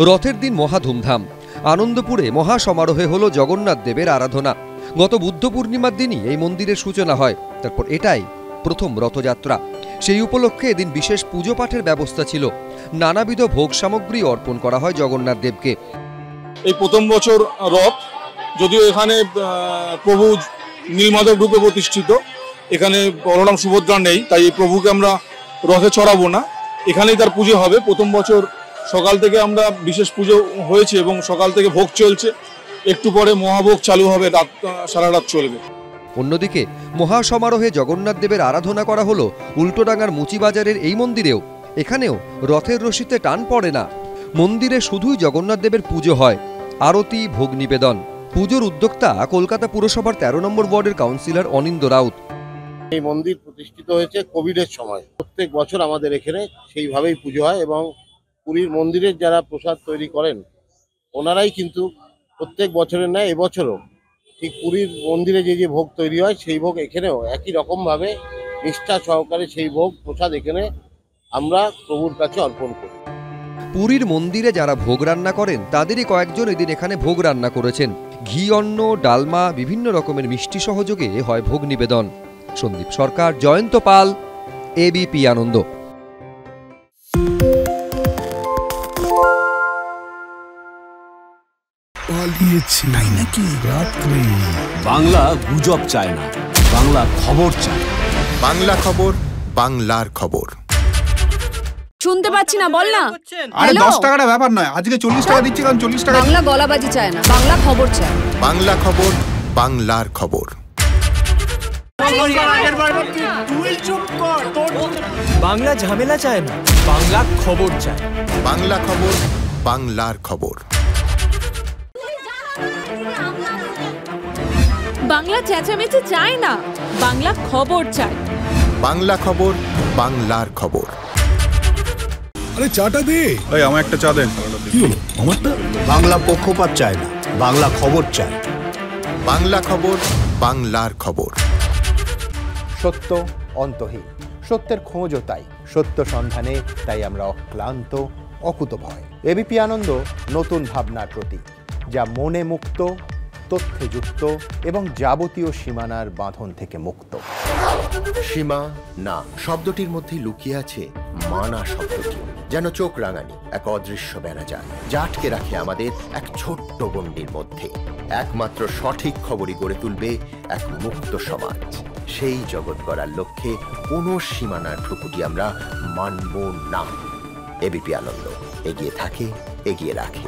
রথের দিন মহা ধুমধাম। আনন্দপুরে মহা সমারোহে হলো জগন্নাথ দেবের আরাধনা। গত বুদ্ধ পূর্ণিমার দিনই এই মন্দিরের সূচনা হয়। তারপর এটাই প্রথম রথযাত্রা। সেই উপলক্ষে এদিন বিশেষ পুজো পাঠের ব্যবস্থা ছিল। নানাবিধ ভোগ সামগ্রী অর্পণ করা হয় জগন্নাথ দেবকে। এই প্রথম বছর রথ, যদিও এখানে প্রভু নীলমাধব রূপে প্রতিষ্ঠিত, এখানে বলরাম সুভদ্রা নেই, তাই এই প্রভুকে আমরা রথে চড়াবো না, এখানেই তার পুজো হবে। প্রথম বছর সকাল থেকে আমরা বিশেষ পুজো হয়েছে এবং সকাল থেকে ভোগ চলছে, একটু পরে মহাভোগ চালু হবে, সারা রাত চলবে। অন্যদিকে মহা সমারোহে জগন্নাথ দেবের আরাধনা করা হলো উল্টোডাঙ্গার মুচিবাজারের এই মন্দিরেও। এখানেও রথের রশিতে টান পড়ে না। মন্দিরে শুধুই জগন্নাথ দেবের পুজো হয়, আরতি, ভোগ নিবেদন। পুজোর উদ্যোক্তা কলকাতা পুরসভার 13 নম্বর ওয়ার্ডের কাউন্সিলর অনিন্দ রাউত। এই মন্দির প্রতিষ্ঠিত হয়েছে কোভিডের সময়। প্রত্যেক বছর আমাদের এখানে সেইভাবেই পুজো হয় এবং পুরীর মন্দিরের যারা প্রসাদ তৈরি করেন ওনারাই কিন্তু প্রত্যেক বছরের ন্যায় এবছরও ঠিক পুরীর মন্দিরে যে ভোগ তৈরি হয় সেই ভোগ এখানেও একই রকমভাবে নিষ্ঠা সহকারে সেই ভোগ প্রসাদ এখানে আমরা প্রভুর কাছে অর্পণ করি। পুরীর মন্দিরে যারা ভোগ রান্না করেন তাদেরই কয়েকজন এদিন এখানে ভোগ রান্না করেছেন। ঘি, অন্ন, ডালমা, বিভিন্ন রকমের মিষ্টি সহযোগে হয় ভোগ নিবেদন। সন্দীপ সরকার, জয়ন্ত পাল, এবিপি আনন্দ। বাংলা গুজব চায় না, বাংলা খবর চায়। বাংলা খবর, বাংলার খবর। শুনতে পাচ্ছি না, বল না। আরে 10 টাকাটা ব্যাপার নয়, আজকে 40 টাকা দিচ্ছি, কারণ 40 টাকা। বাংলা গলাবাজি চায় না, বাংলা খবর চায়। বাংলা খবর, বাংলার খবর। বাংলা ঝামেলা চায় না, বাংলা খবর চায়। বাংলা খবর, বাংলার খবর। বাংলা চেঁচামেচি চায় না, বাংলা খবর চায়। বাংলা খবর, বাংলার খবর। আরে চাটা দে। এই আমার একটা চা দেন। কি হলো আমারটা? বাংলা পক্ষপাত চায় না, বাংলা খবর চায়। বাংলা খবর, বাংলার খবর। সত্য অন্তহীন, সত্যের খোঁজও তাই, সত্য সন্ধানে তাই আমরা অক্লান্ত, অকুতভয়। এবিপি আনন্দ নতুন ভাবনার প্রতীক, যা মনে মুক্ত, তথ্যে যুক্ত এবং যাবতীয় সীমানার বাঁধন থেকে মুক্ত। সীমা না শব্দটির মধ্যে লুকিয়ে আছে মানা শব্দটি, যেন চোখ রাঙানি এক অদৃশ্য বেড়াজাল, যা আটকে রাখে আমাদের এক ছোট্ট গণ্ডির মধ্যে। একমাত্র সঠিক খবরই গড়ে তুলবে এক মুক্ত সমাজ। সেই জগৎ গড়ার লক্ষ্যে কোনো সীমানার ঠুকুটি আমরা মানব না। এবিপি আনন্দ এগিয়ে থাকে, এগিয়ে রাখে।